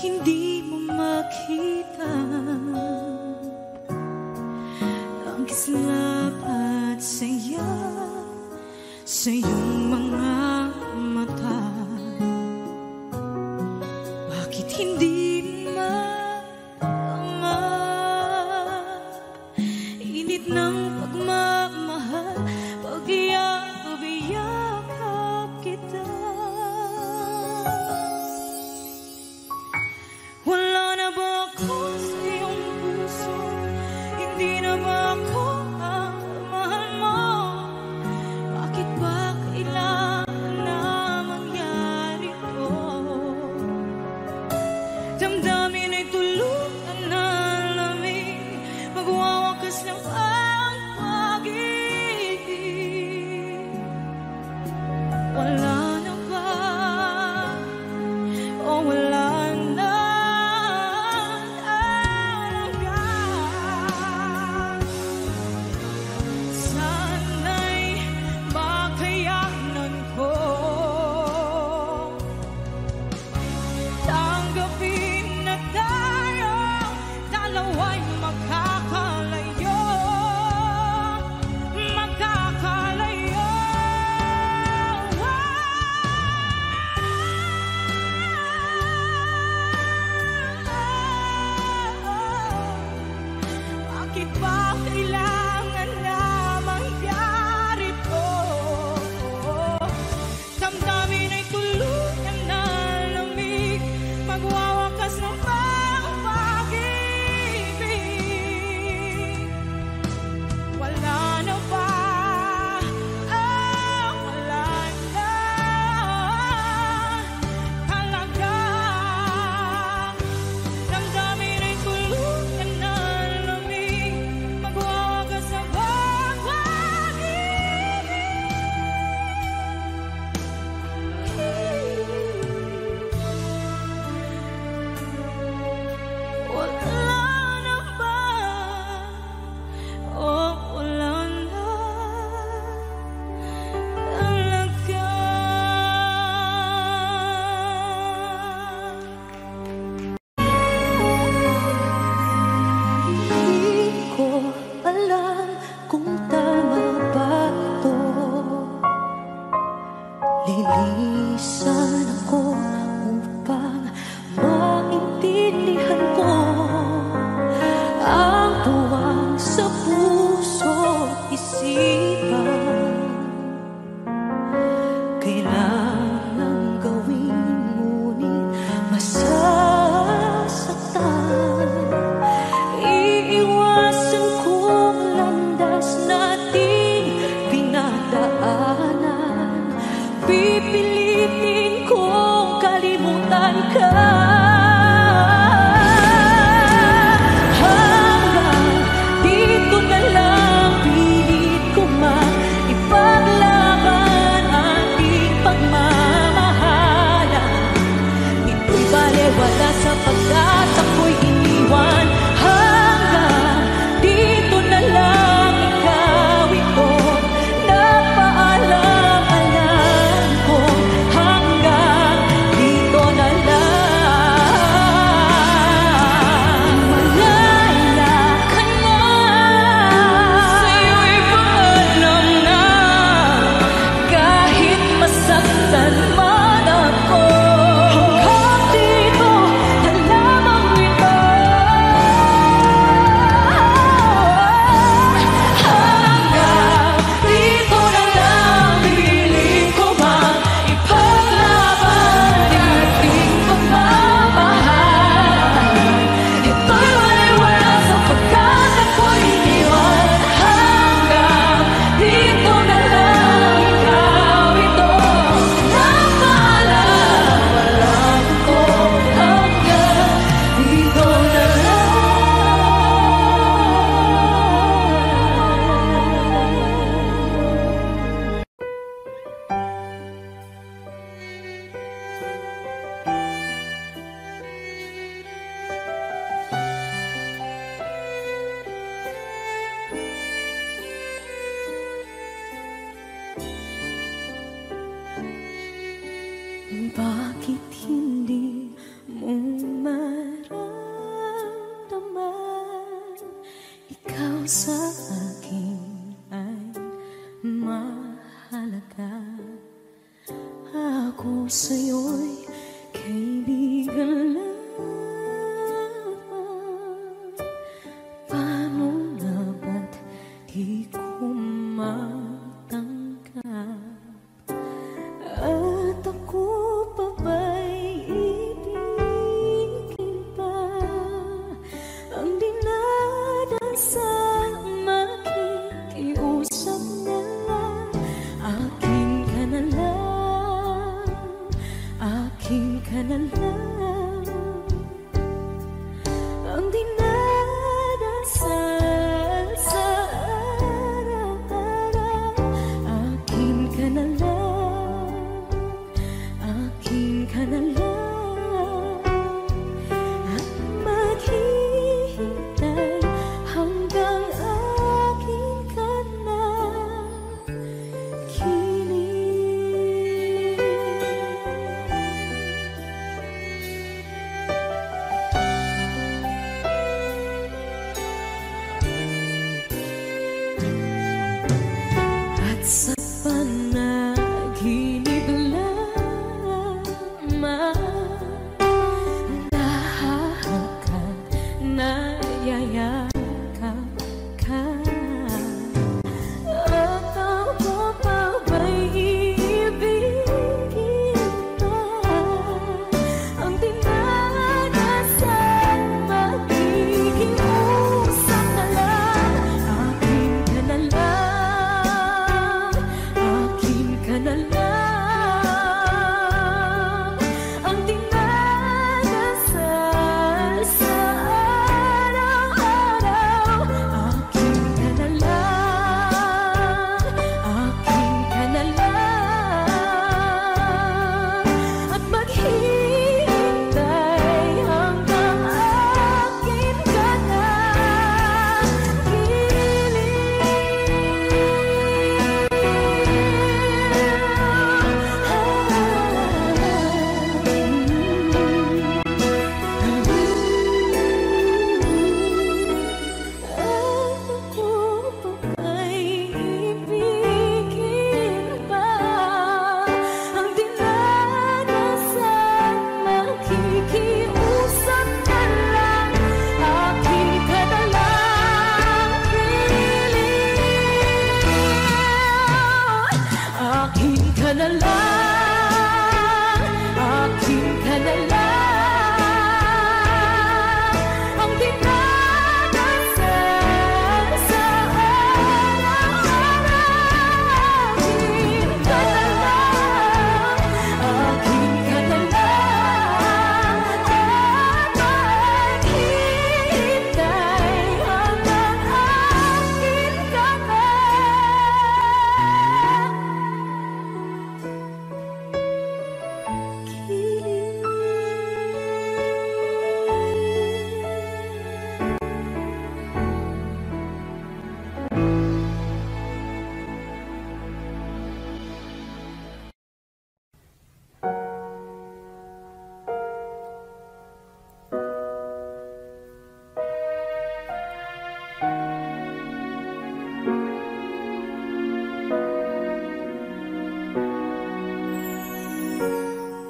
hindi mo makita ang kislap at saya sa iyong mga mata? Bakit hindi maama init ng pagmamahal pag iyakap kita? Wala na ba ako sa iyong puso? Hindi na ba ako ang mahal mo? Bakit ba kailangan na mangyari to? Damdamin ay tuluyan na lamig, magwawakas ng ang pag-ibig. Wala na ba? O wala na? Lilisan ako upang maintindihan ko ang tuwang sa puso't isipan. Kailangan gawin ngunit masasaktan. Iiwasan kong landas nating pinagdaanan. Pipilitin kong kalimutan ka. Hanggang dito na lang pilit ko ipaglaban ating pagmamahalan. Ito'y balewala sapagkat ako'y iniwan. Hanggang dito na lang ikaw ito napaalam. Bakit hindi mo sa'yo'y kaibigan lang. Paano nga ba't di ko matanggap? At ako pa ba'y ibigin pa? Ang dinadasal makikiusap na lang. Akin ka na lang, akin ka na lang. Ang dinadasal sa araw-araw. Akin ka na lang, akin ka na lang. At maghihintay hanggang akin ka na kilig. At sa panaginip lamang nahahakan, nayayakap ka. At ako pa ba'y ibigin pa? Ang dinadasal makikiusap na lang. Akin ka na lang, akin ka na lang. Ang dinadasal sa araw-araw. Akin ka na lang, akin ka na lang. At maghihintay hanggang akin ka na Ako pa ba'y ibigin pa? Ang dinadasal makikiusap na lang. Akin ka na lang, kilig. Akin ka na lang, akin ka na lang. Ang dinadasal sa araw-araw. Akin ka na lang, akin ka na lang. At maghihintay hanggang akin ka na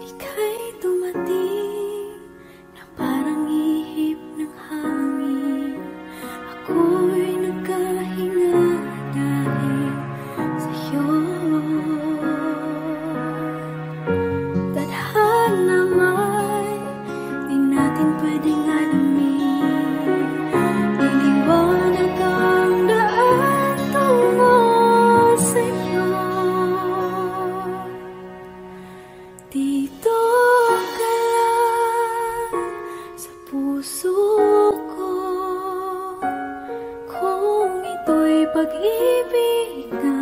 Ika'y dumating na parang ihip ng hangin. Ako'y nagkahinga dahil sa'yo. Tadhana may di natin pwedeng alamin. Liliwanag ang daan tungo sa'yo. Dito ka lang sa puso ko. Kung ito'y pag-ibig na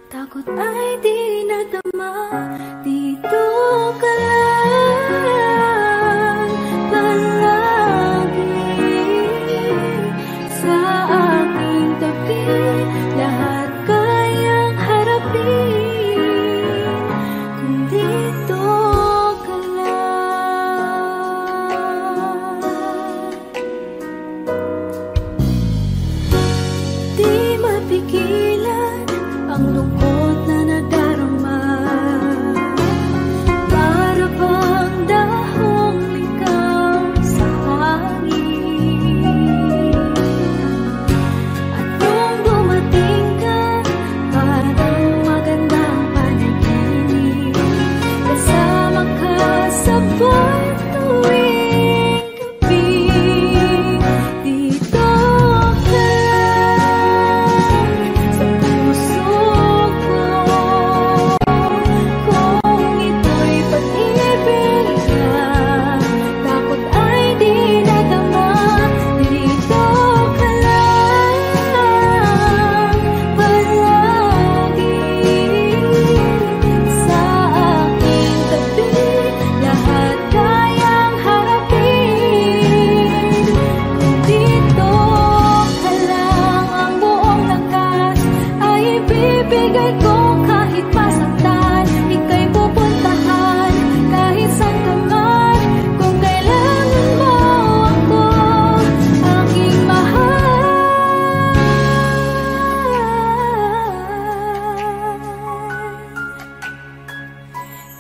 takot ay di nadama. Dito ka lang palagi sa aking tabi. Lahat kayang harapin kung dito ka lang. Di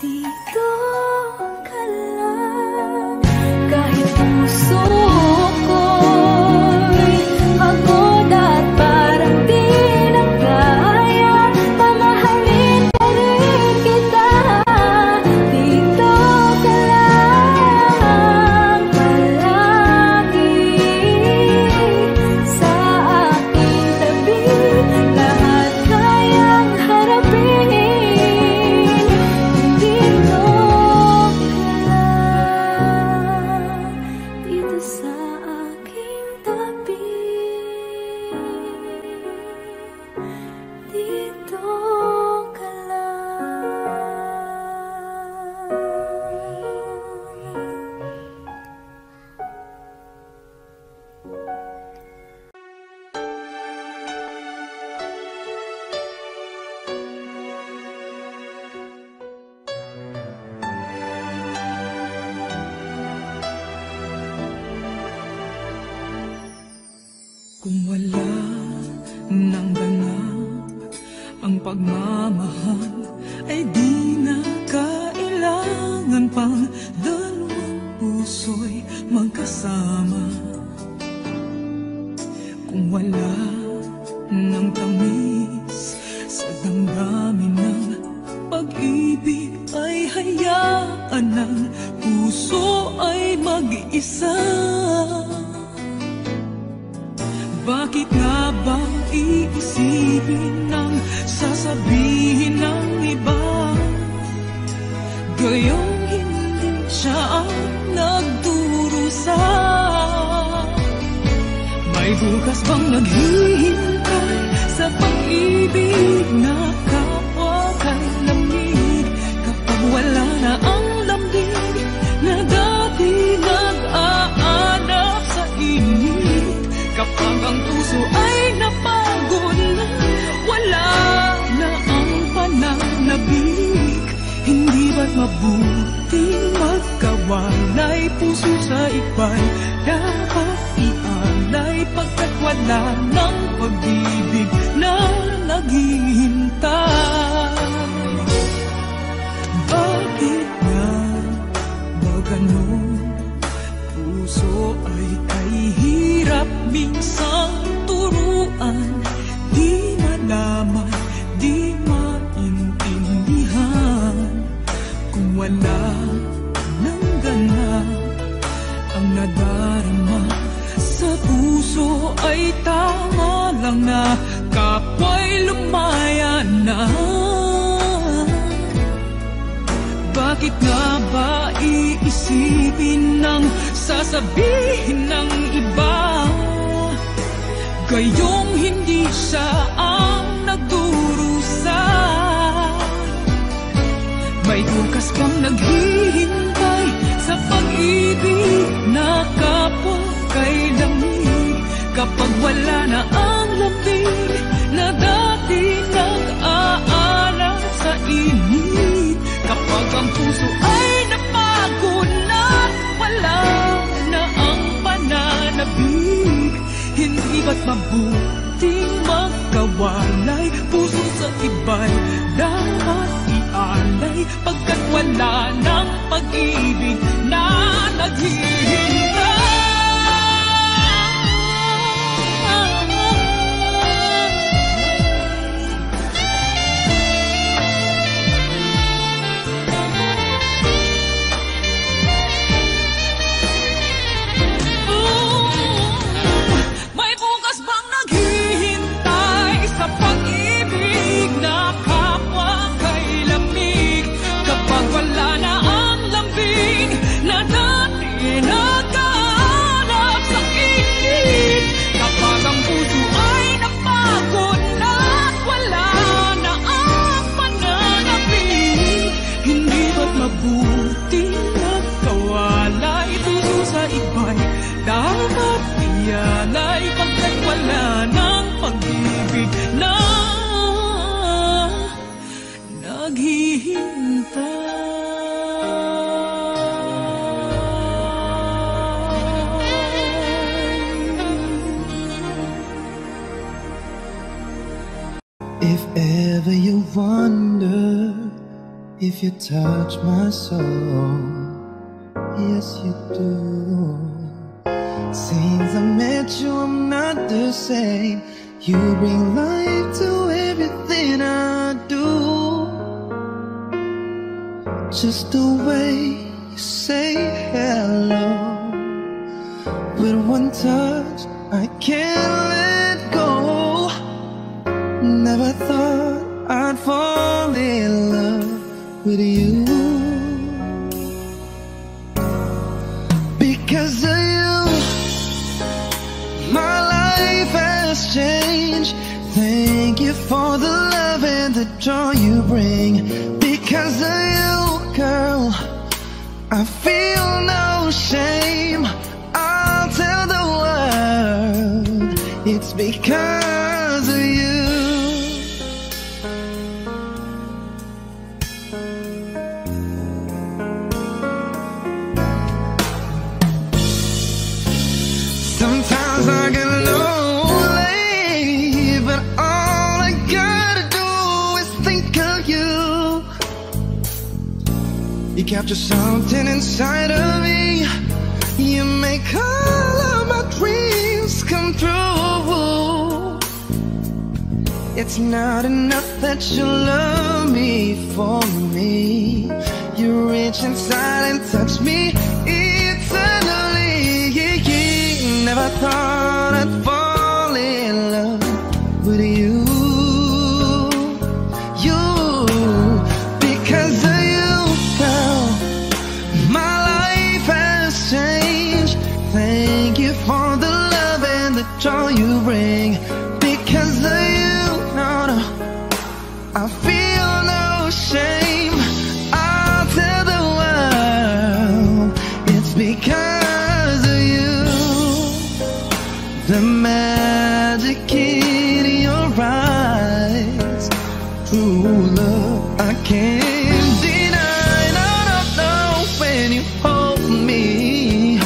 dito ka lang. Kahit puso ko'y pagod at parang di na kaya, mamahalin pa rin kita. Dito ka lang palagi sa aking tabi, lahat kayang harapin. Dito ka lang, dito sa aking tabi. Dito ka lang. Kung wala nang ganap ang pagmamahal, ay di na kailangan pang dalawang puso'y magkasama. Kung wala nang tamis sa damdamin ng pag-ibig, ay hayaan ng puso ay mag-isa. Bakit nga ba iisipin ng sasabihin ng iba, gayong hindi siya ang nagdurusa? May bukas bang naghihintay sa pag-ibig na kapwa kay lamig, kapag wala na ang lambing na dati nag-aanap sa init? Kapag ang puso ay napagod na, wala na ang pananabik, hindi ba't mabuting magkawalay? Puso sa iba'y dapat ialay, pagkat wala ng pag-ibig na naghihintay. Bakit nga ba ganon? Puso ay kahirap minsang turuan, di malaman, di maintindihan. Kung wala nang ganap ang nadarama sa puso, ay tama lang na kapwa'y lumaya na. Bakit nga ba iisipin ng sasabihin ng iba, gayong hindi siya ang nagdurusa? May bukas bang naghihintay sa pag-ibig na kapwa kay lamig, kapag wala na ang lambing na dati nag-aanap sa init? Kapag ang puso ay napagod na, wala na ang pananabik, hindi ba't mabuting magkawalay? Puso sa iba'y dapat ialay, pagkat wala ng pag-ibig na naghihintay. if you touch my soul. Yes, you do. Since I met you, I'm not the same. You bring life to everything I do. Just the way you say hello. With one touch, I can't let go. Never thought I'd fall in love with you. Because of you, my life has changed. Thank you for the love and the joy you bring. Because of you, girl, I feel no shame. I'll tell the world it's because of you. Sometimes I get lonely, but all I gotta do is think of you. You capture something inside of me. You make all of my dreams come true. It's not enough that you love me for me. You reach inside and touch me eternally. Never thought I'd fall in love with you. You, because of you, girl, my life has changed. Thank you for the love and the joy you bring. Because of you, no, I feel no shame. I'll tell the world it's because of you. The magic in your eyes, true love I can't deny. No, no, no, when you hold me,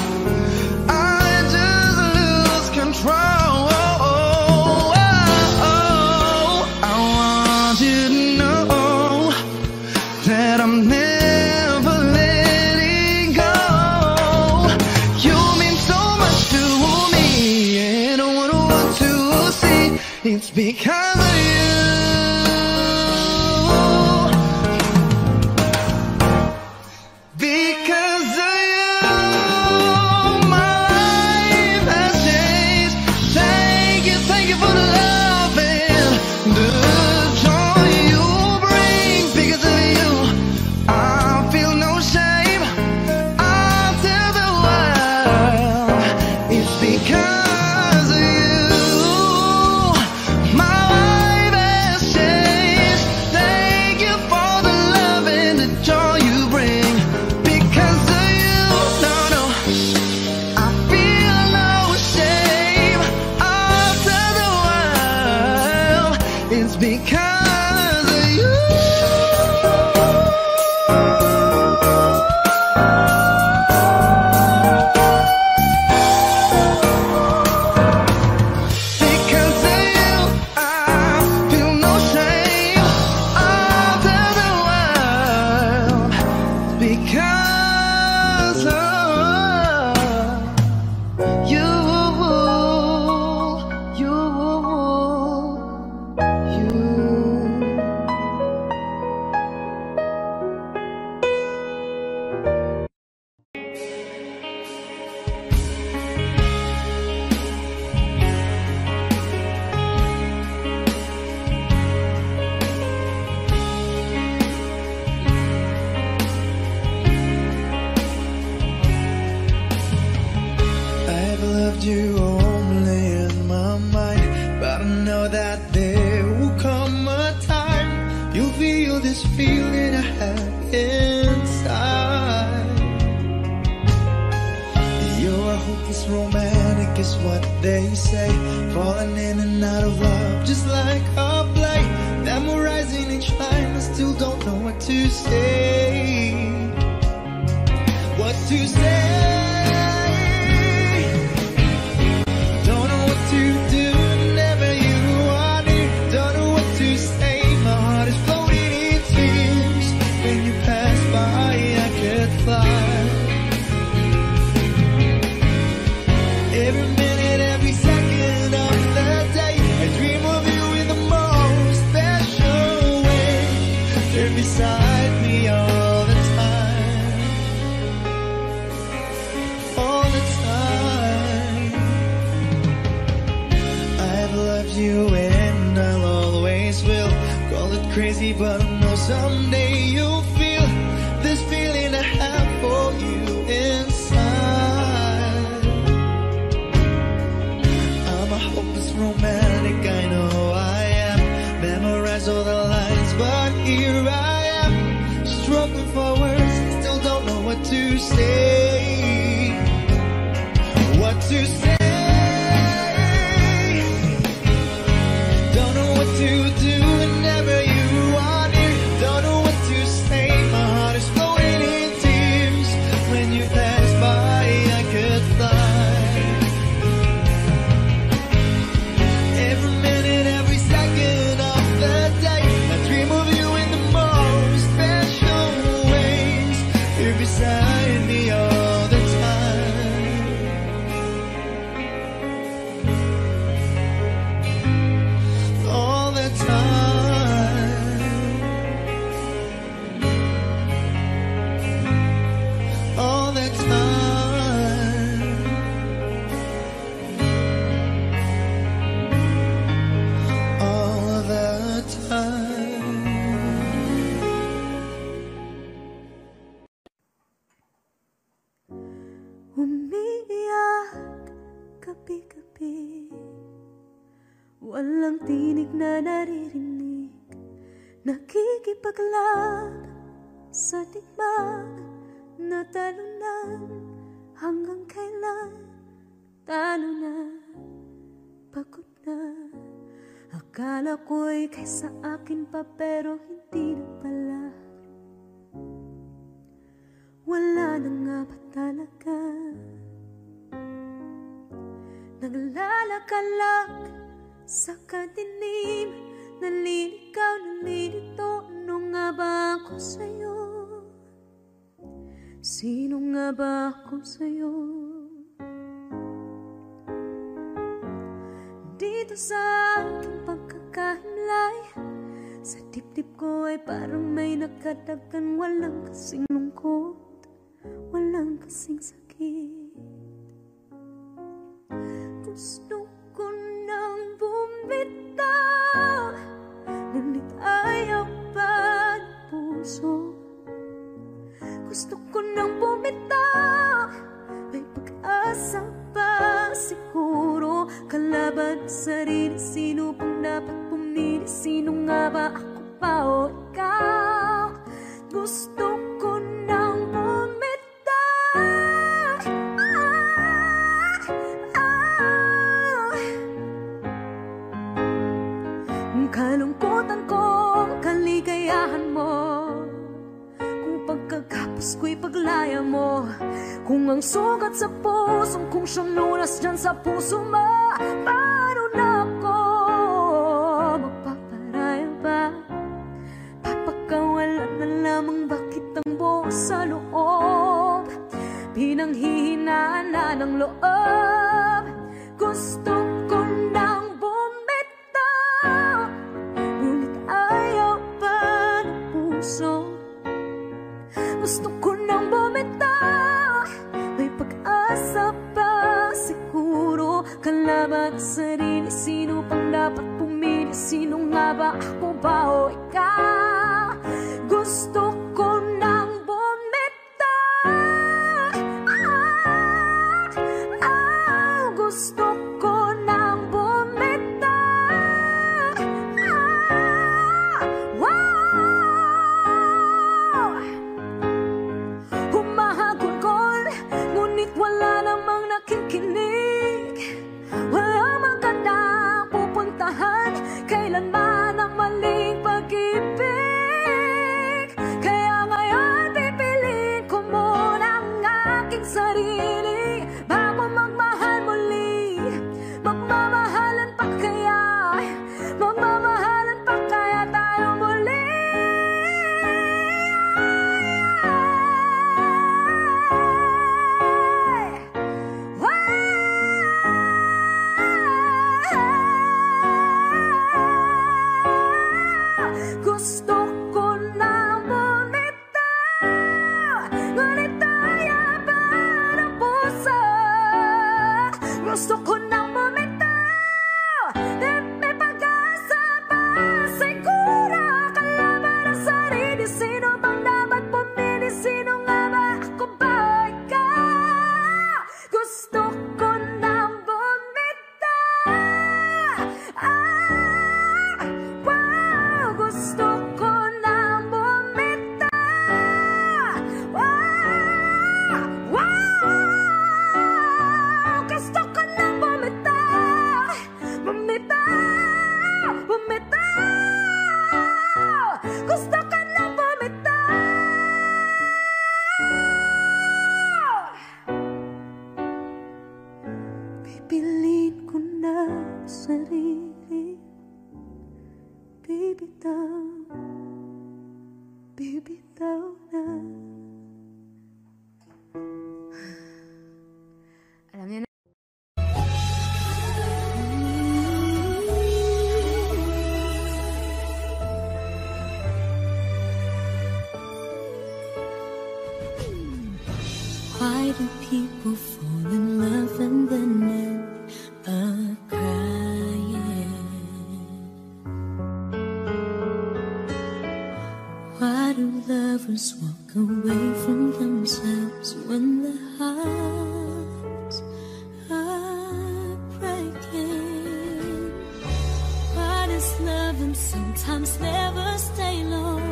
I just lose control. I want you to know that I'm never letting go. You mean so much to me. It's because of you. Because of you, my life has changed. Thank you for the love and the joy you bring. Because of you, I feel no shame. I'll tell the world it's because of you. Because of you. Because of you, I feel no shame. I'll tell the world. Because of you. You only in my mind, but I know that there will come a time you'll feel this feeling I have inside. You're a hopeless romantic is what they say, falling in and out of love just like a play, memorizing each line, I still don't know what to say. What to say? When you fly. Every minute, every second of the day, I dream of you in the most special way. You're beside me all the time, all the time. I've loved you and I'll always will. Call it crazy, but I know someday you'll feel this feeling I have for you inside. I'm a hopeless romantic, I know I am. Memorize all the lines, but here I am, struggling for words, still don't know what to say. What to say? Don't know what to do whenever you are near. Don't know what to say, my heart is flowing in tears. When you pass by, I could fly. Every minute, every second of the day, I dream of you in the most special ways. You're beside me all the time, all the time, all the time, all the time. Umiiyak gabi-gabi, walang tinig na naririnig, nakikipaglaban sa digmaan na talunan. Hanggang kailan? Talo na, pagod na. Akala ko'y kaysa akin pa, pero hindi na pala. Wala na nga ba talaga? Naglalakalag sa kadilim, naliligaw, nalilito. Ano nga ba ako sa'yo? Sino nga ba ako sa'yo? Dito sa aking pagkakahimlay, sa dibdib ko ay parang may nakadagan. Walang kasing lungkot, walang kasing sakit. Gusto ko nang bumitaw, ngunit ayaw pa ng puso. Gusto ko nang bumitaw, may pag-asa pa siguro. Kalaban ang sarili, sino pang dapat pumili? Sino nga ba, ako pa o ikaw? Gusto ko nang bumitaw, kalungkutan ko, kaligayahan mo. Kung pagkakapos ko'y paglaya mo, kung ang sugat sa pusong kung siyang lunas dyan sa puso mo, paano na ako magpaparaya ba? Papakawalan na lamang, bakit ang buo sa loob? Pinanghihinaan na ng loob. Gusto ko nang bumitaw, ngunit ayaw pa ng puso. Gusto ko nang bumitaw, may pag-asa pa siguro. Kalaban ang sarili, sino pang dapat pumili? Sino nga ba, ako ba o ikaw? Gusto ko nang bumitaw, gusto ko nang bumitaw. Humahagulgol, ngunit wala namang nakikinig. Wala mang gandang pupuntahan, kailanman ang maling pag Why do people fall in love and then end up crying? Why do lovers walk away from themselves when their hearts are breaking? Why does loving sometimes never stay long?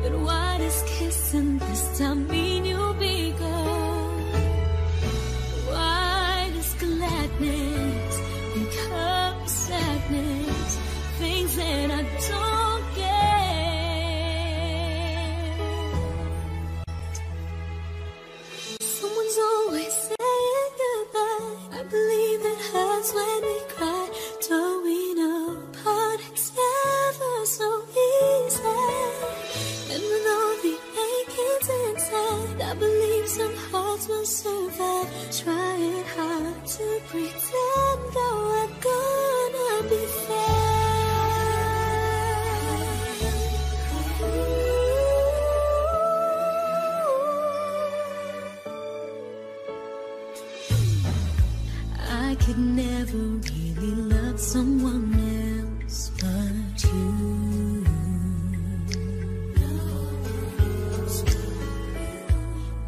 But why does kissing this time mean you'll be gone? Why does gladness become sadness? Things that I don't get. Someone's always saying goodbye. I believe it hurts when we cry. Don't we know parting's never so easy? And with all the achings inside, I believe some hearts will survive. Trying hard to pretend that we're gonna be fair. I could never really love someone else but you.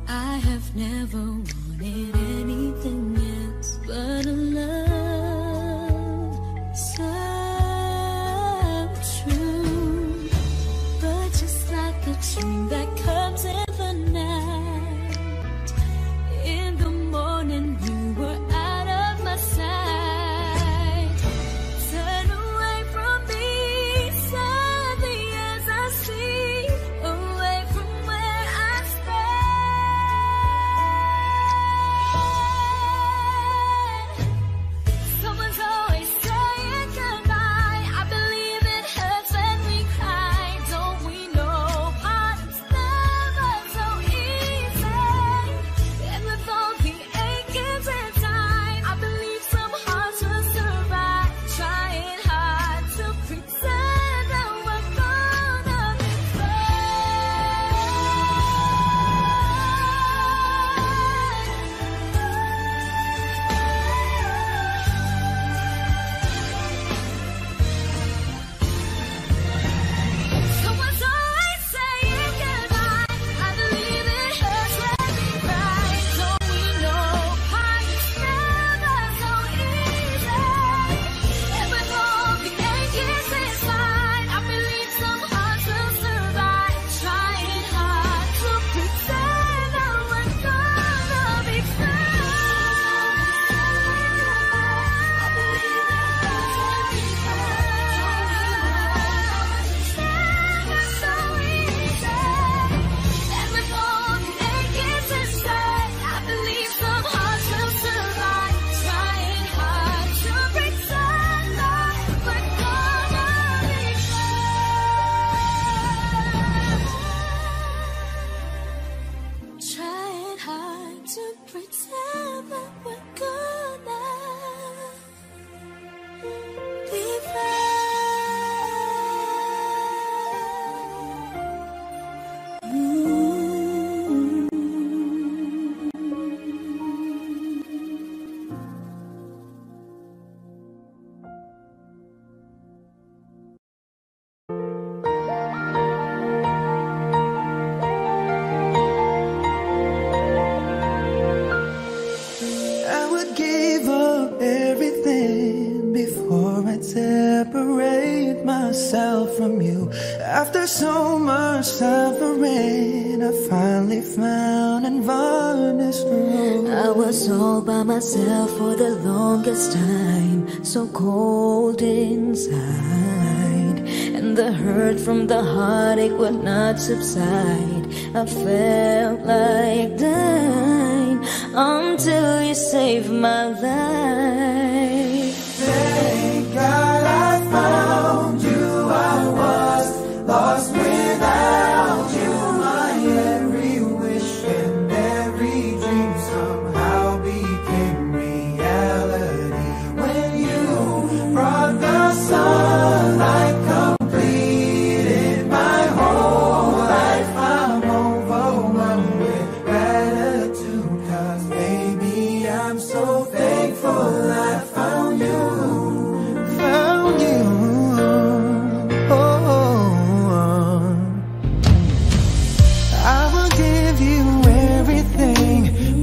I have never wanted anything else but a love so true. But just like a dream that comes in the night, in the morning you were out of my sight. Turn away from me, sadly as I see, away from where I stand. Someone's always saying goodbye. I believe it hurts when we cry. Don't we know parting's never so easy? And with all the achings inside, I believe some hearts will survive. Trying hard to pretend that we're gonna be Someone's always saying goodbye. I believe it hurts when we cry. Don't we know parting's never so easy? And with all the achings inside, I believe some hearts will survive. Trying hard to pretend that we're gonna be Trying hard to pretend that we're gonna be I would give up everything before I'd separate myself from you. After so much suffering, I finally found and varnished the road. I was all by myself for the longest time, so cold inside, and the hurt from the heartache would not subside. I felt like dying until you saved my life. Thank God I found you. I was lost without you. My every wish and every dream somehow became reality. When you brought the sunlight, completed my whole life. I'm overwhelmed with gratitude.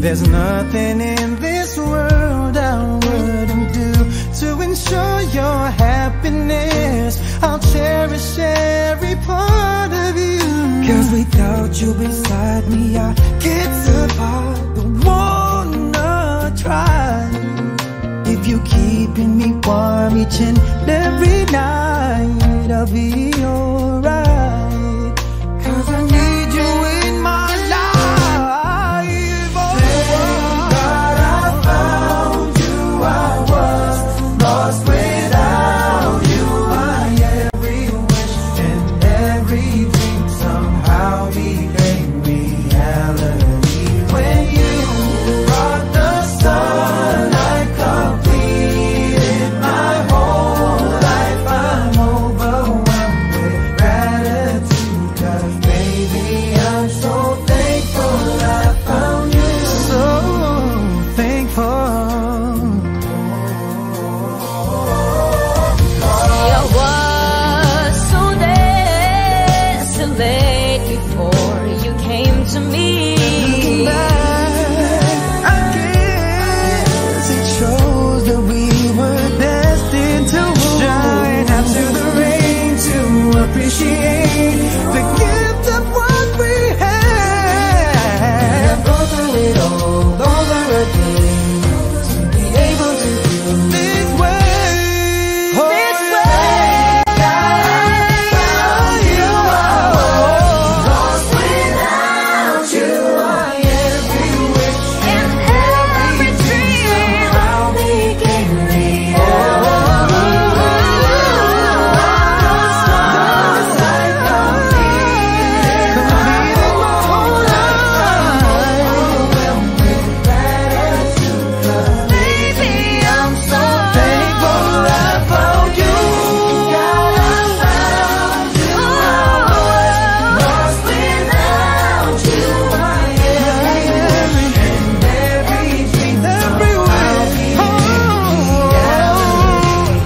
There's nothing in this world I wouldn't do to ensure your happiness. I'll cherish every part of you. 'Cause without you beside me, I can't survive. Don't wanna try. If you're keeping me warm each and every night, I'll be alright. 'Cause I need you in my life. Oh, thank God I found you. I was lost without you. My every wish and every dream somehow became reality. When you brought the sunlight, completed my whole life. I'm overwhelmed with gratitude, 'cause baby, I'm so thankful I found you. So thankful. I was so desolate before you came to me. Looking back, I guess it shows that we were destined to shine after the rain, to appreciate the gift of what we had. Go through it all over again, to be able to do this way. This way. God, I found you. I was lost without you. I every wish and every dream somehow became baby, I'm so thankful I found you. God, I found you. I was lost without you. I every and every dream every way.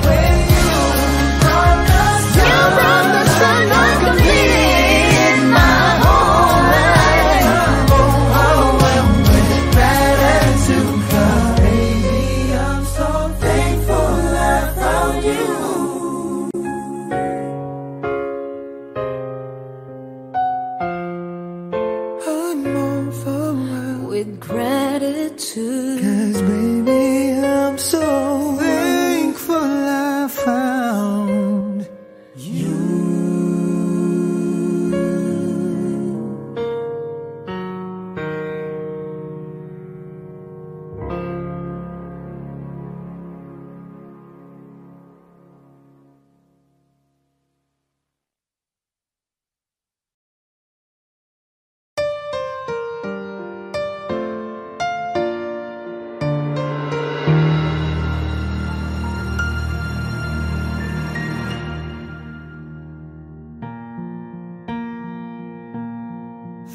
When you brought the sun, I completed my whole life. I'm overwhelmed with gratitude, 'cause baby, I'm so thankful I found you. I'm overwhelmed With gratitude. 'cause baby, I'm so thankful I found you.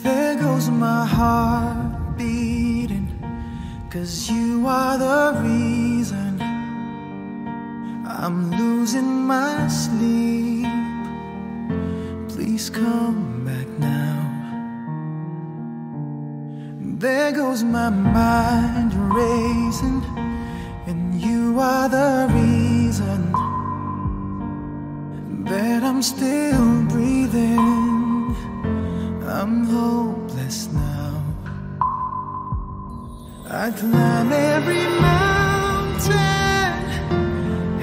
There goes my heart beating, 'cause you are the reason I'm losing my sleep. Please come back now. There goes my mind racing, and you are the reason that I'm still breathing. I'm hopeless now. I climb every mountain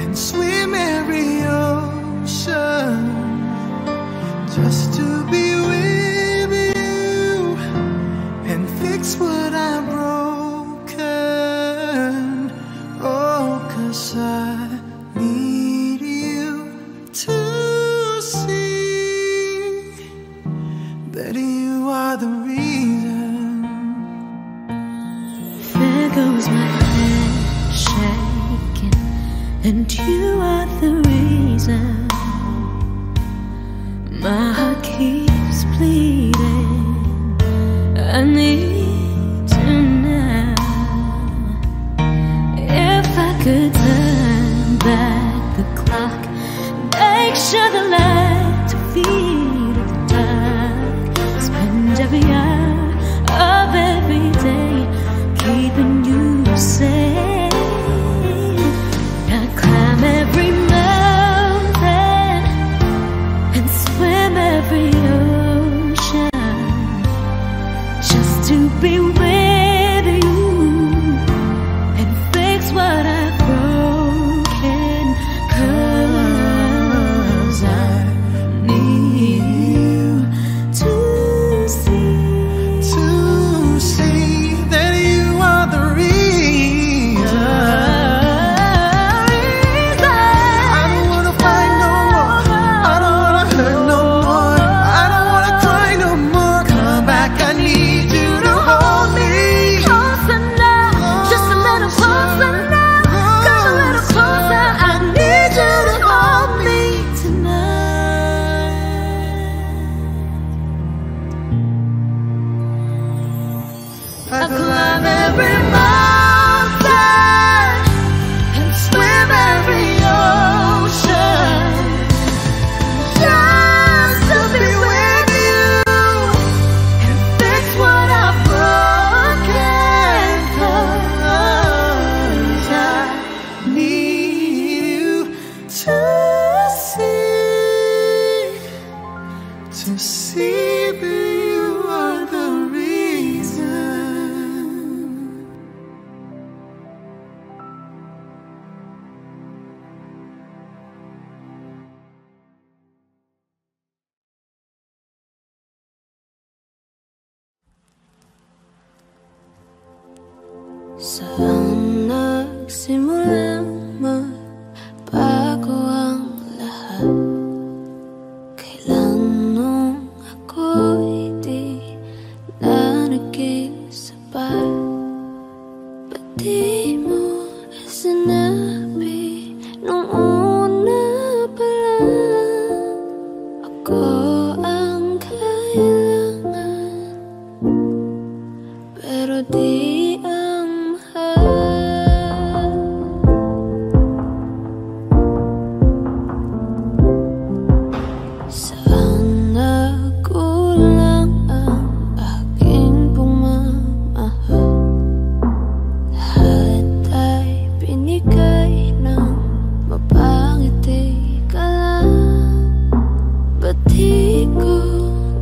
and swim every ocean just to be with you and fix what I've broken. Oh, 'cause I need you to see that you are the reason. There goes my head shaking, and you are the reason. My heart keeps bleeding. I need you now. If I could turn back the clock, make sure the light to feed the dark, spend every hour of every day I climb every mountain and swim every ocean just to be with you and fix what I've broken. 'Cause I need you to see that you are the reason. Saan nagsimulang magbago ang lahat? Kailan nung ako'y di na naging sapat? Ba't di mo sinabi nung una pa lang ako ang kailangan, pero di ang mahal? Saan nagkulang ang aking pagmamahal? Lahat ay binigay ng mapangiti ka lang. Ba't di ko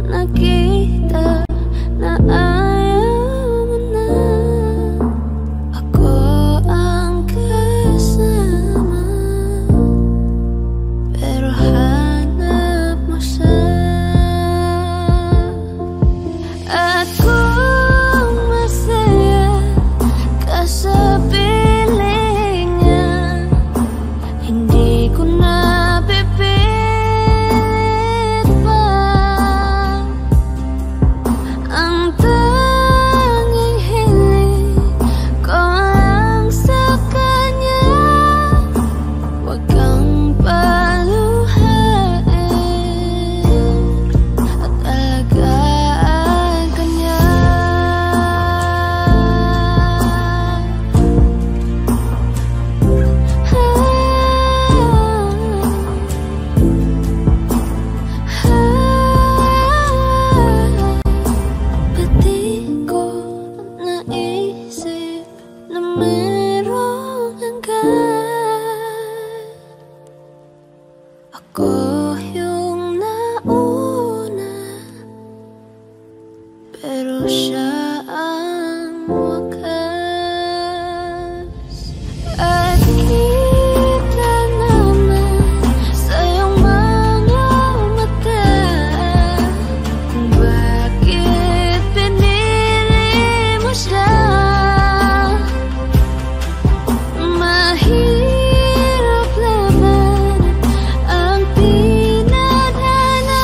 nakita na ayaw mo na ako ang kasama? Pero hanap mo siya. At kung masaya ka sa piling niya, hindi ko na pipilit pa. Ang tanging hiling ko lang sa kanya, wag kang paluhain at alagaan ka niya. Ba't di ko naisip na merong hanggan? Ako yung nauna, pero siya ang wakas. At kita naman sa iyong mga mata kung bakit pinili mo siya. Mahirap labanan ang pinadala,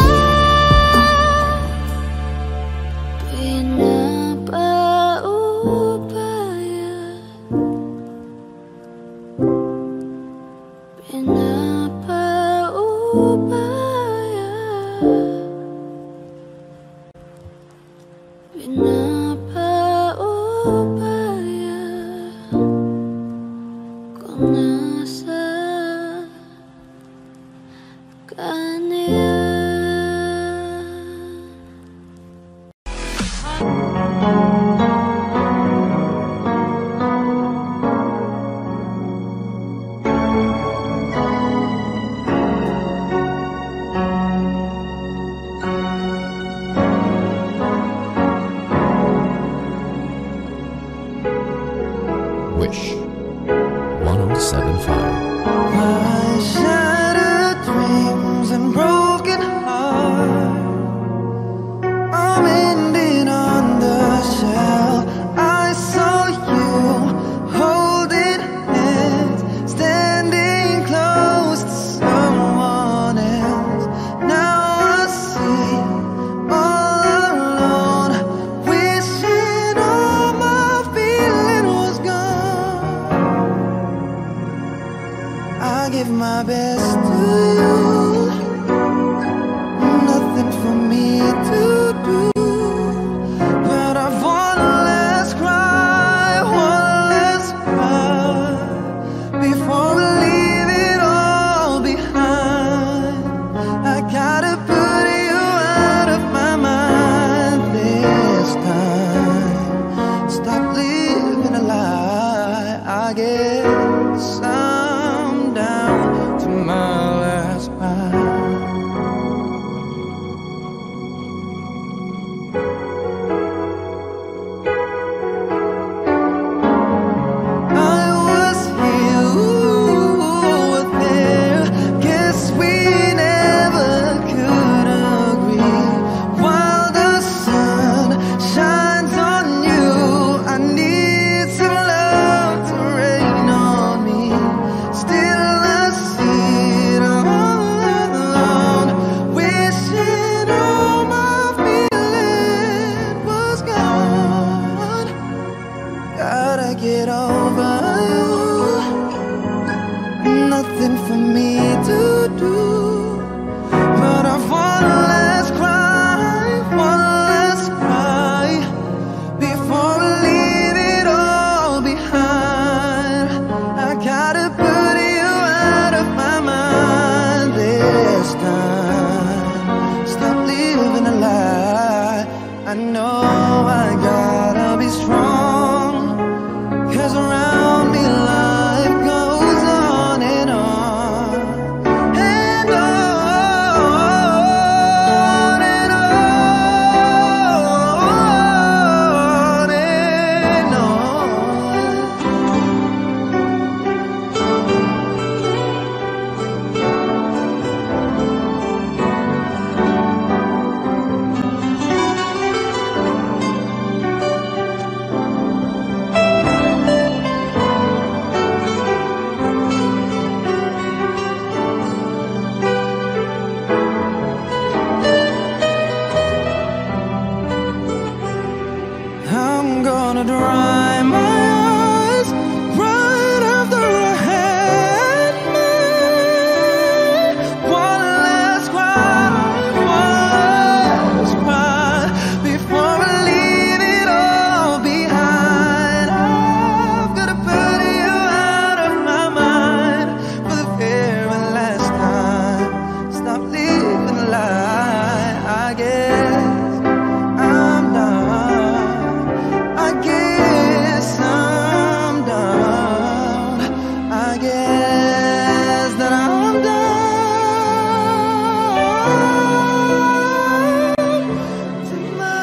pinapaubaya, pinapaubaya, pinapaubaya kung nasa kanya. Wish 107.5. My shattered dreams and broken heart, I'm ending on the shelf. I gotta be strong, 'cause around me life goes on and on and on and on and on. I'm gonna dry my eyes right after I had mine. One last cry before I leave it all behind. I've gotta put you out of my mind for the very last time. Stop living the lie. I guess I'm done. I guess I'm done. I guess that I'm done. To my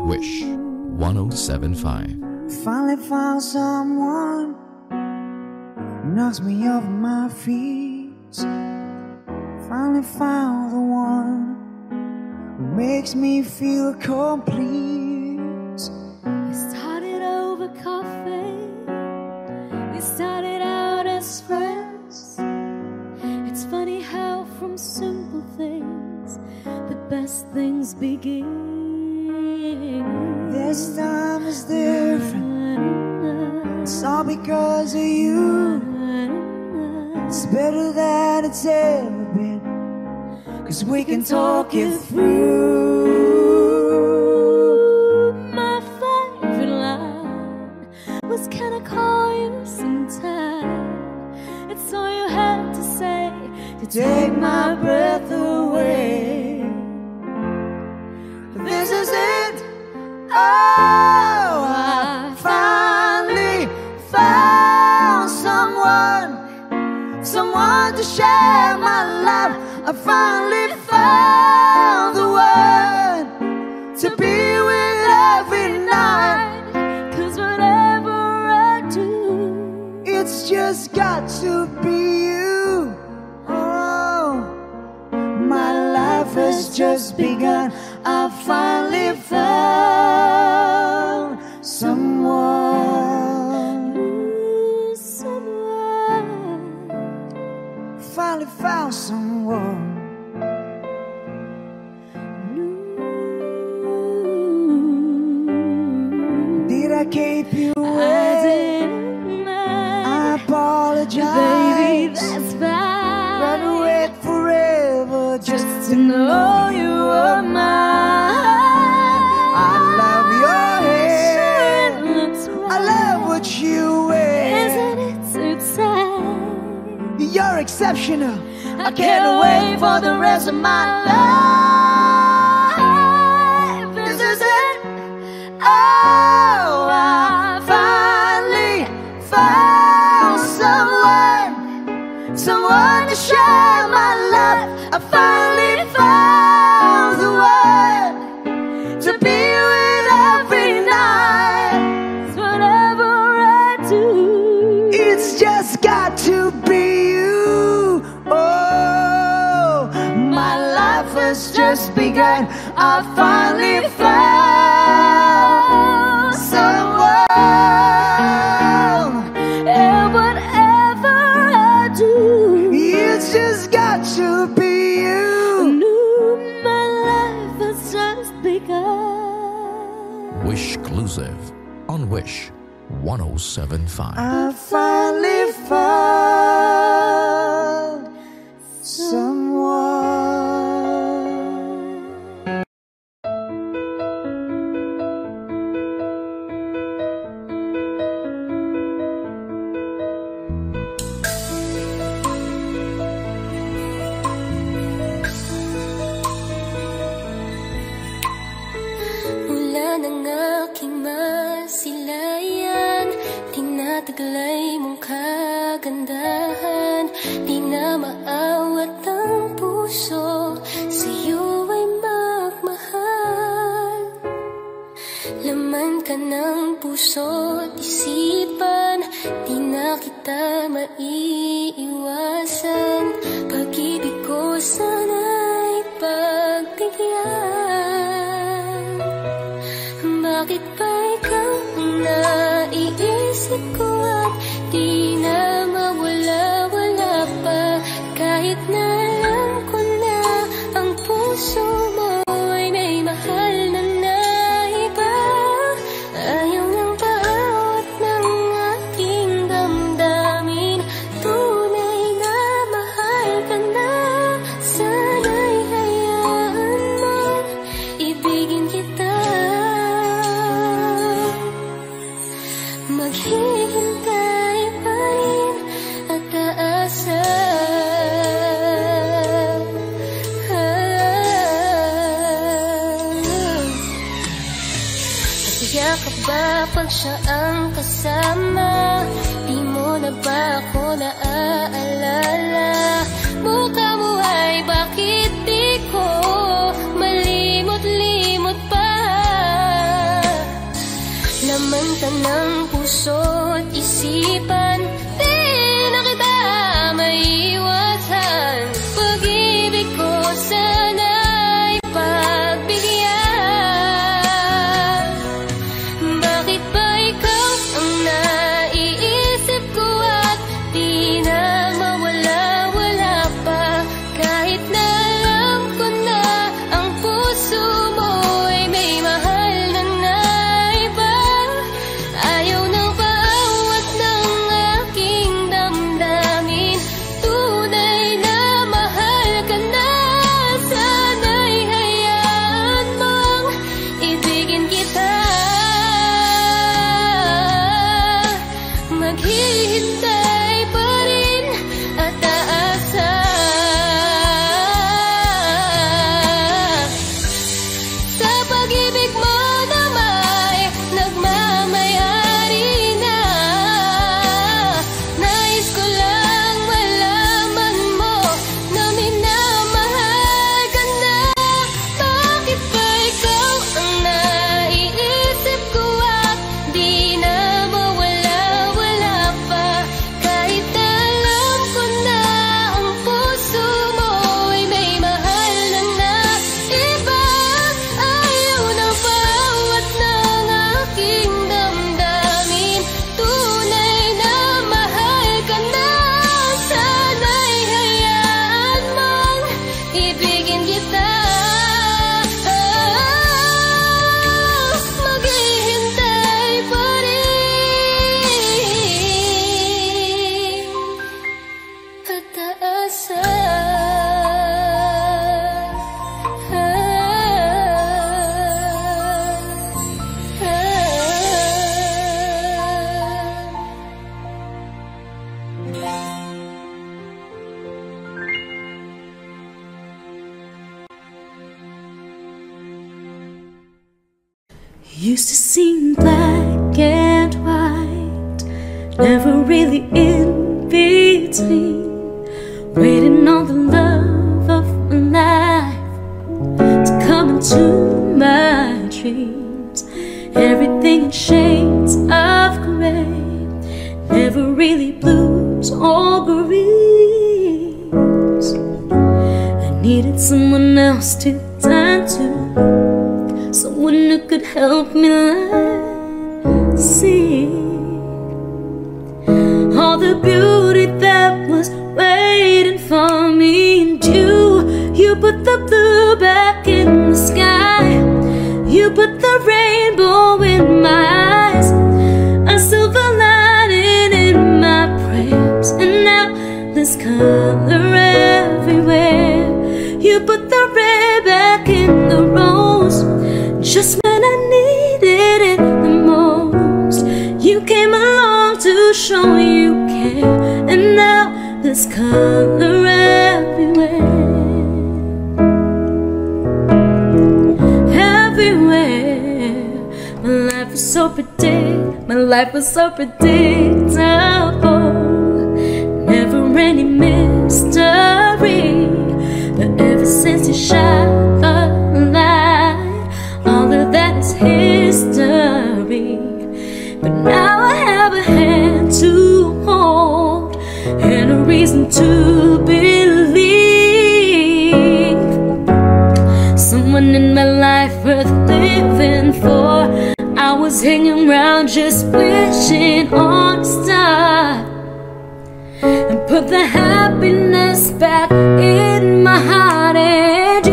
Wish 1075. Finally found someone who knocks me off my feet. Finally found the one who makes me feel complete. We started over coffee. We started out as friends. It's funny how from simple things the best things begin. This time is different. It's all because of you. It's better than it's ever been, 'cause we can talk it through. My favorite line was, "Can I call you sometime?" It's all you had to say to Take my breath away. This is it. Oh, I finally found someone to share my life. I finally found the one to be with every night. 'Cause whatever I do, It's just got to be you. Oh, my life has just begun. I finally found someone. someone. Finally found someone. Did I keep you I waiting? didn't mind. I apologize. Baby, that's fine. Run away forever just to know you were mine. I love your hair. It looks right. I love what you wear. Isn't it too tight? You're exceptional. I can't wait for the rest of my life. This is it. Oh, I finally found someone to share my life. I finally found the one to be with every night. It's whatever I do. It's just got to be you. Oh, my life has just begun. I finally found someone. And whatever I do, It's just got to be you. knew my life has just begun. Wish exclusive on Wish 1075. I finally found kagandahan, di na maawat ang puso, sa'yo ay magmahal. Laman ka ng puso't isipan, di na kita maiiwasan. Pag-ibig ko sana'y pagbigyan. Bakit ba ikaw ang naiisip ko at di na mawala-wala pa? Kahit na alam ko na ang puso mo ay may mahal na iba. Ayaw ng paawat ng aking damdamin, tunay na mahal ka na. Sana'y hayaan mong ibigin kita. Maghihintay pa rin at aasa. Yakap ba pag siya ang kasama? Di mo na ba ako naaalala? Mukha mo ay bakit di ko malimot-limot pa? Laman ka ng puso't isipan, di na kita maiwasan. Pag-ibig ko sana'y pagbigyan. Bakit ba ikaw ang naiisip ko at di na mawala-wala pa? Kahit na alam ko na ang puso mo ay may mahal na iba. Ayaw nang paawat ng aking damdamin, tunay na mahal ka na. Sana'y hayaan mong ibigin kita. Maghihintay pa rin at aasa. Sa pag-ibig mo na may nagmamayari na, nais ko lang malaman mo na minamahal ka na. Bakit ba ikaw ang naiisip ko at di na mawala-wala pa? Kahit na alam ko na ang puso mo ay may mahal na iba. Ayaw ng paawat ng aking damdamin, tunay na mahal ka na. Sana'y hayaan mong ibigin kita. Maghihintay pa rin at aasa. Used to seem black and white, never really in between. Waiting on the love of my life to come into my dreams. Everything in shades of gray, never really blues or greens. I needed someone else to turn to, someone who could help me see all the beauty that was waiting for me. And you put the blue back in the sky, you put the rainbow in my eyes, a silver lining in my prayers. And now there's color everywhere. You put the red back in the rose, just when I needed it the most. You came along to show you care, and now there's color everywhere. Everywhere. My life was so predictable. Never any mystery, but ever since you shine the light, all of that is history. But now I have a hand to hold and a reason to believe someone in my life worth living for. I was hanging around just wishing on a star and put the happiness back in my heart. And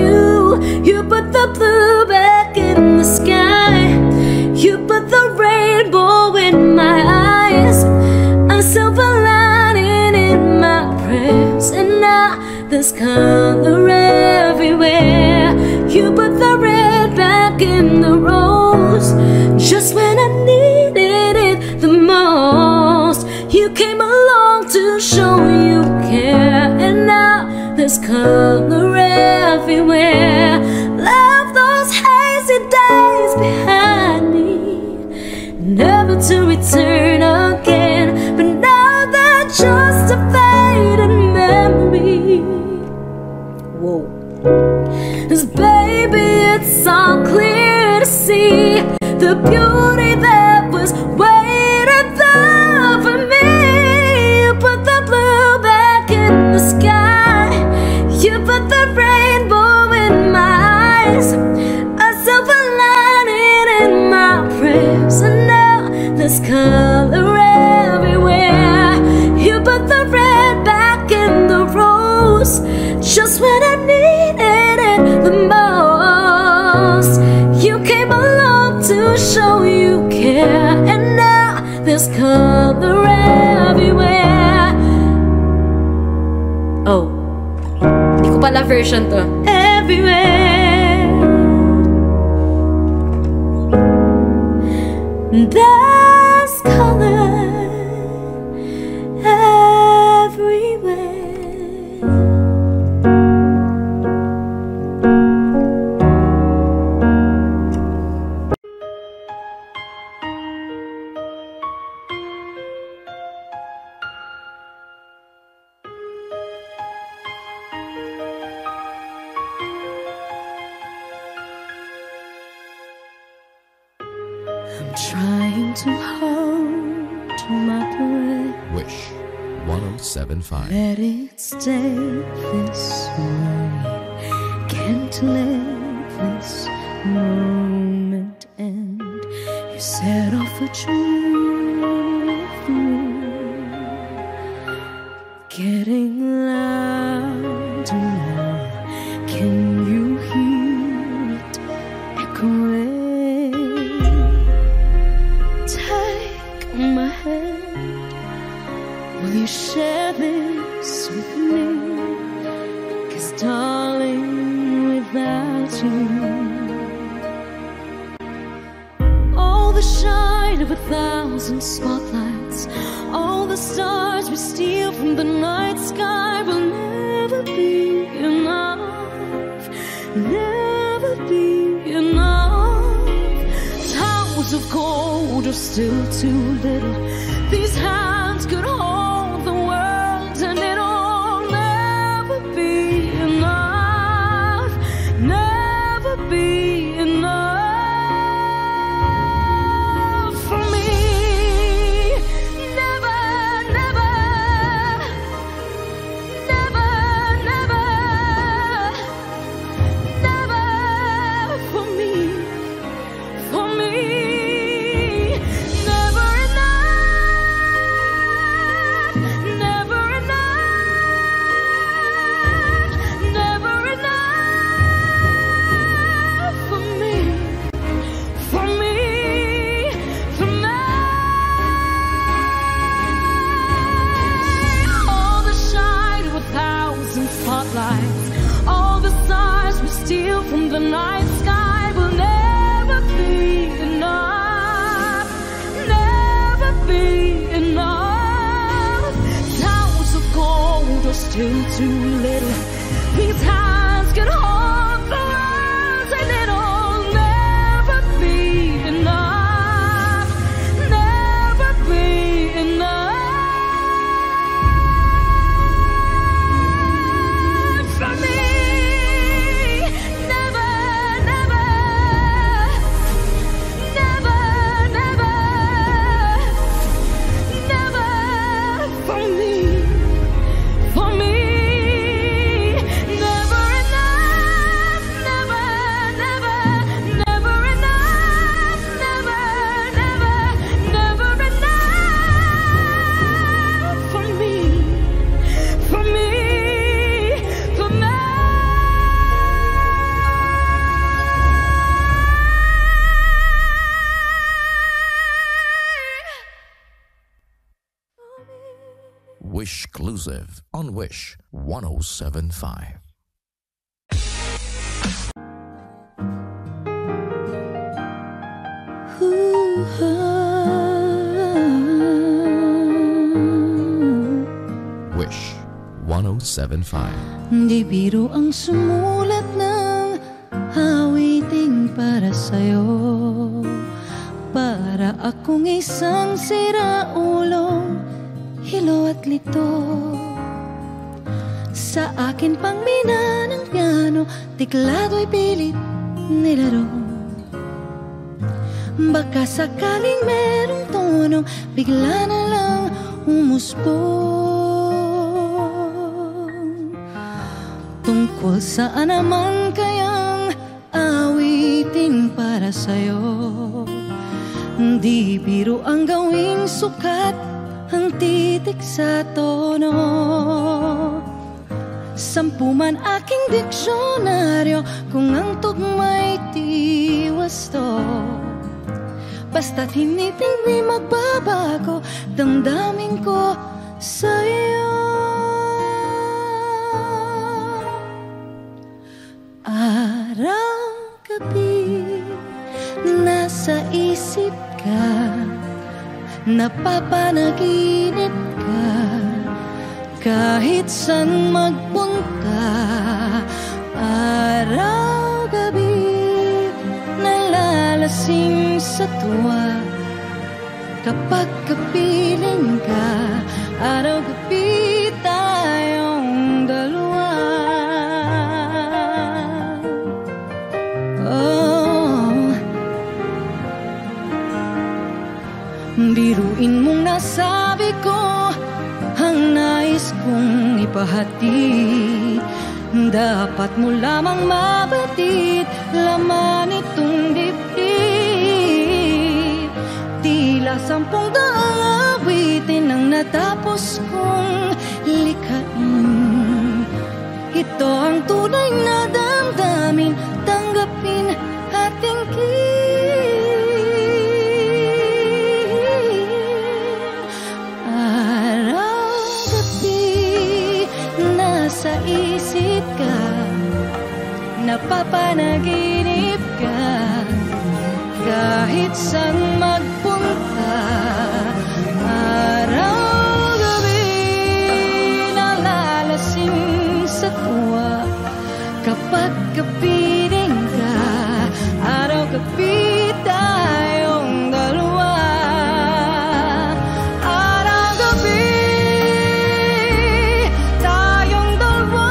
you put the blue back in the sky. You put the rainbow in my eyes, a silver lining in my prayers. And now there's color everywhere. You put the red back in the rose, just when I needed it the most. You came along to show you care, and now there's color everywhere. Left those hazy days behind me, never to return again. But now they're just a fading memory. Whoa. 'Cause baby, it's all clear to see the beauty that was waiting there for me. You put the blue back in the sky. You put the rainbow in my eyes, a silver lining in my prayers. And now there's color everywhere. You put the red back in the rose, just when I needed it the most. You came along to show you care, and now there's color everywhere. Oh, di ko pala version to. Everywhere. There's color everywhere. I'm trying to hold my breath. Wish 1075. Let it stay this way. Can't let this moment end. You set off a truth, getting louder now. Can you hear it echoing? Take my hand. Will you share this with me? 'Cause darling, without you, all the shine of 1,000 spotlights, all the stars we steal from the night sky will never be enough, never be enough. Towers of gold are still too little. These hands could hold the world, and it'll never be enough, never be enough for me. Never, never, never, never, never for me, for me. Never enough, never enough, never enough for me, for me, for me. All the shine of 1,000 spotlights, all the stars we steal from the night sky will never be enough, never be enough. Towers of gold are still too little. These hands can hold the world, and it'll never be enough, never be enough. exclusive on Wish 107.5. Wish 107.5. Di biro ang sumulat ng awiting para sa'yo, para akong isang siraulong hilo at lito. Sa akin pang mina ng piano, tiklado'y pilit nilaro. Baka sakaling merong tono, bigla na lang umusbong. Tungkol saan naman kayang awitin para sa'yo? Di biro ang gawing sukat ang titik sa tono. 10 man aking diksyonaryo kung ang tugma'y tiwasto. Basta't hindi magbabago damdamin ko sa'yo. Araw-gabi nasa isip ka, napapanaginip ka, kahit saan magpunta. Araw-gabi nalalasing sa tuwa, kapag kapiling ka. Araw-gabi tayong dalawa. Oh, biruin mong nasabi ko ang nais kong ipahatid. Dapat mo lamang mabatid laman itong dibdib. Tila 10 daang awitin ang natapos kong likhain. Ito ang tunay na damdamin, tanggapin at tingin. Araw-gabi nasa isip ka, napapanaginip ka, kahit saan magpunta. Araw-gabi nalalasing sa tuwa, kapag kapiling ka. Araw-gabi tayong dalawa. Araw-gabi tayong dalawa.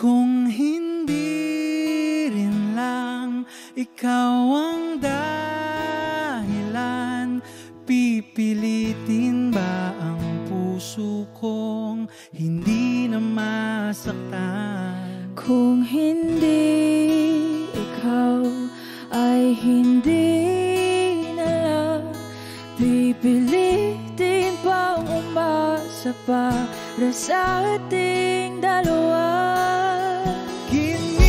Kung hindi rin lang ikaw ang dahilan, pipilitin ba ang puso kong hindi na masaktan? Kung hindi ikaw ay hindi na Pipilitin pang umasa para sa ating dalawa. Giniginaw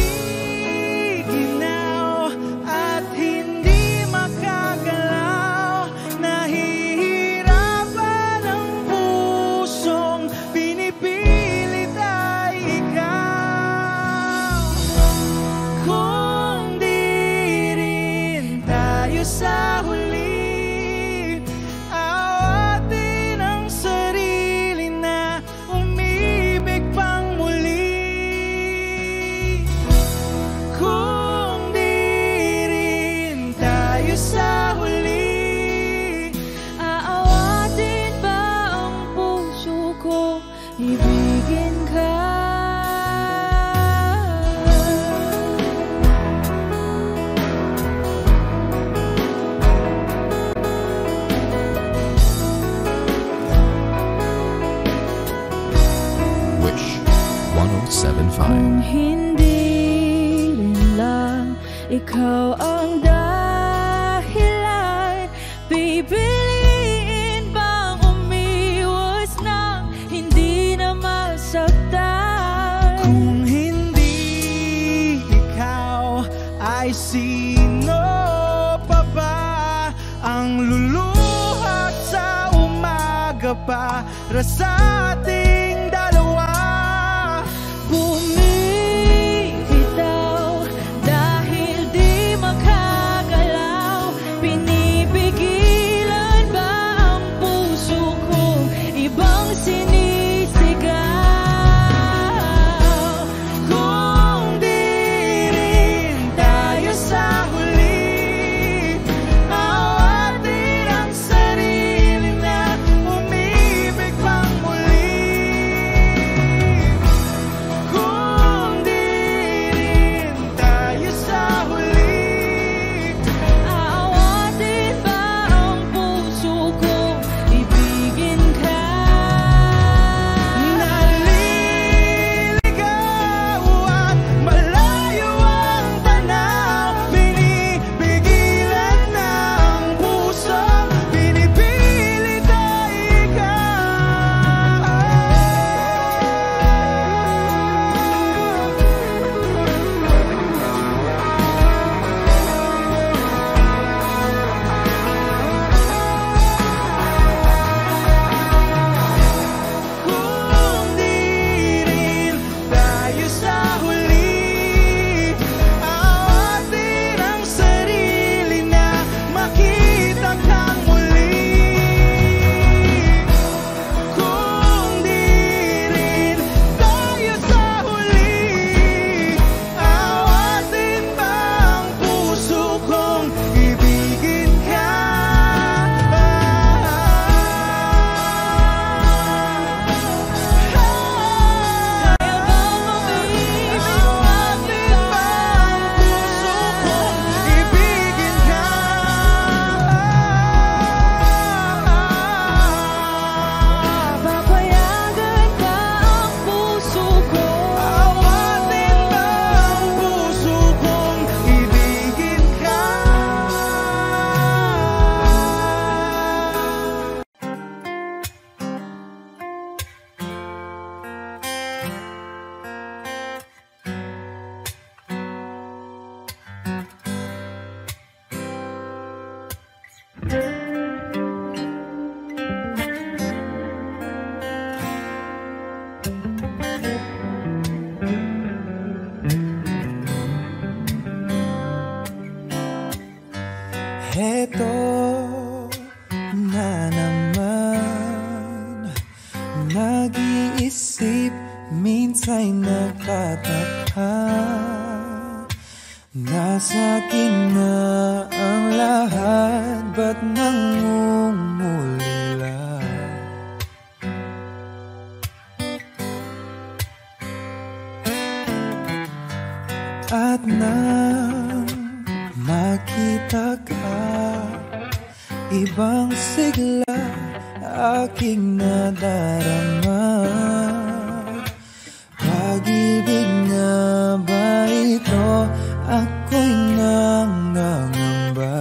at hindi makagalaw, nahihirapan ang pusong pinipilit ay ikaw. Kung di rin tayo sa huli, kung hindi rin lang ikaw ang dahilan, pipiliin bang umiwas na hindi na masaktan? Kung hindi ikaw, ay sino pa ba ang luluhat sa umaga para sa ating dalawa? Bumibitaw dahil di makagalaw, pinipigilan ba ang puso ko ibang sinisigaw? Kung di rin tayo sa huli, awatin ang sarili na umibig pang muli. Kung di rin tayo sa huli, aawatin ba ang puso ko ibigin ka? Naliligaw at malayo ang tanaw, pinipigilan ng puso, pinipilit ay ikaw. Kung di rin tayo sa huli, awatin ang sarili na makita kang muli. Kung di rin tayo sa huli, awatin ba ang puso kong ibigin ka? Awatin ba ang puso kong ibigin ka? Papayagan ba ang puso ko? Awatin ba ang puso kong ibigin ka? Heto na naman, nag-iisip, minsan nakataka. Nasa akin na ang lahat, ba't nangungulila? At nang makita ka, ibang sigla aking nadarama. Pag-ibig nga ba ito? Ako'y nangangamba.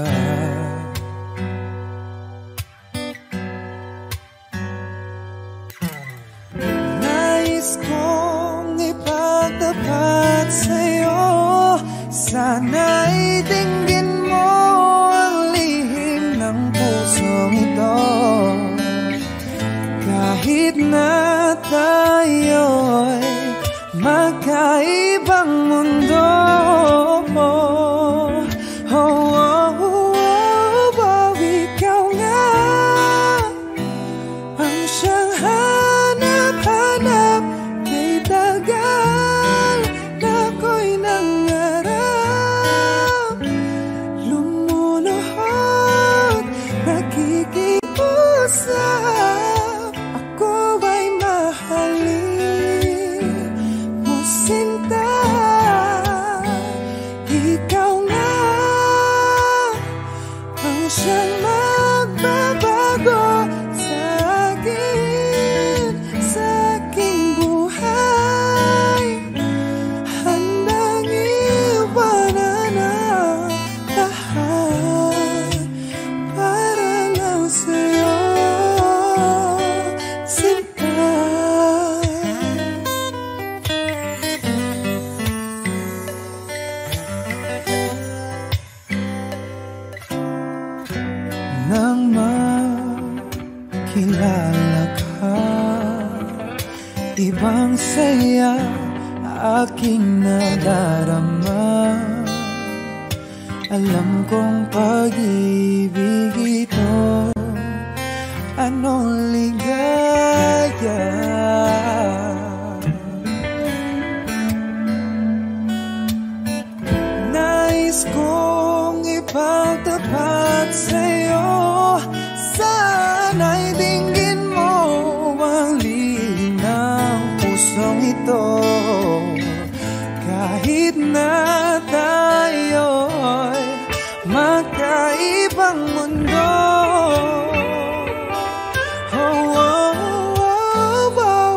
magkaibang mundo. Ikaw nga ang siyang hanap-hanap. Kay tagal na ako'y nangarap, lumuluhod, nakikiusap. Ako ay mahalin mo, sinta. Ikaw nga ang siyang magbabago sa aking buhay. Handang iwanan ang lahat para lang sa'yo, sinta. Nang makilala ka, ibang saya aking nadarama. Alam kong pag-ibig ito, anong ligaya. Nais kong ipagtapat sa'yo, sana'y dinggin mo ang lihim ng pusong ito. Kahit na tayo'y magkaibang mundo.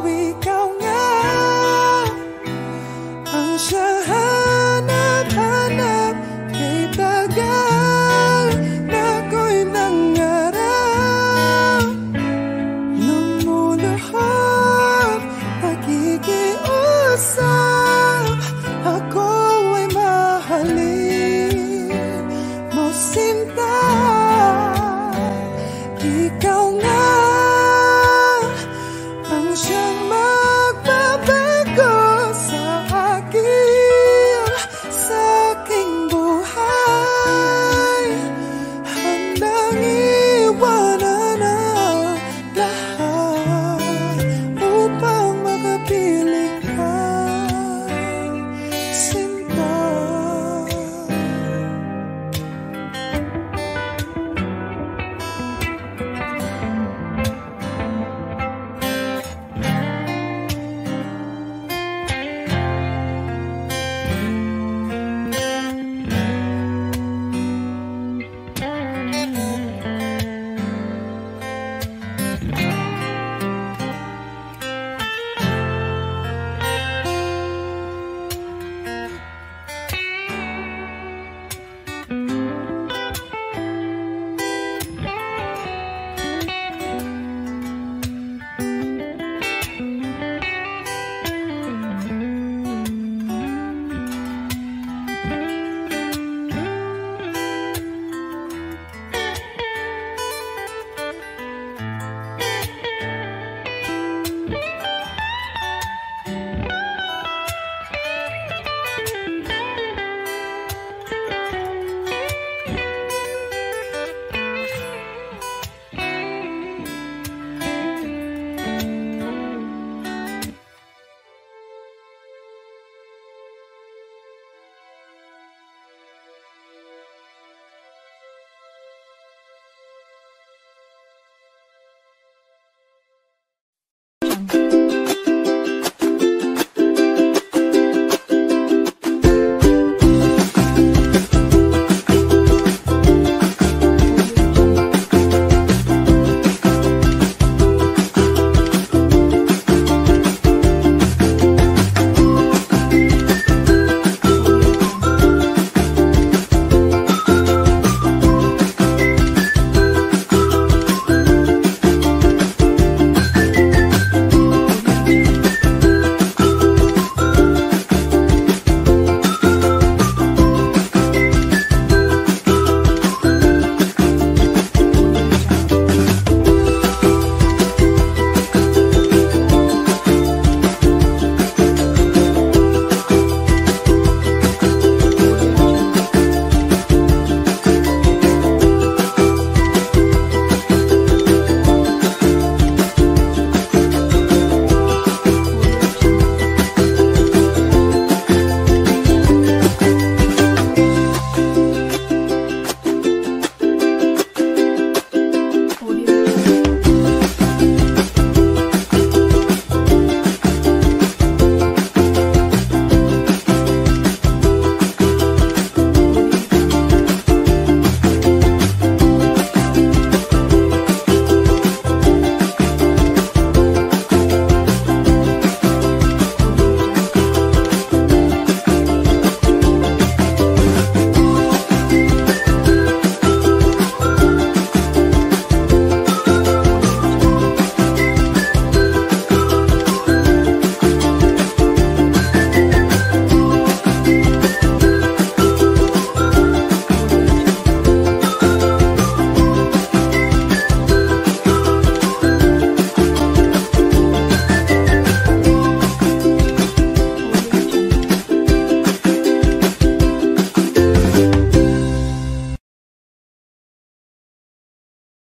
Ikaw nga ang siyang hanap-hanap. Kay tagal na ako'y nangarap, lumuluhod, nakikiusap. Ako ay mahalin mo, sinta. Ikaw nga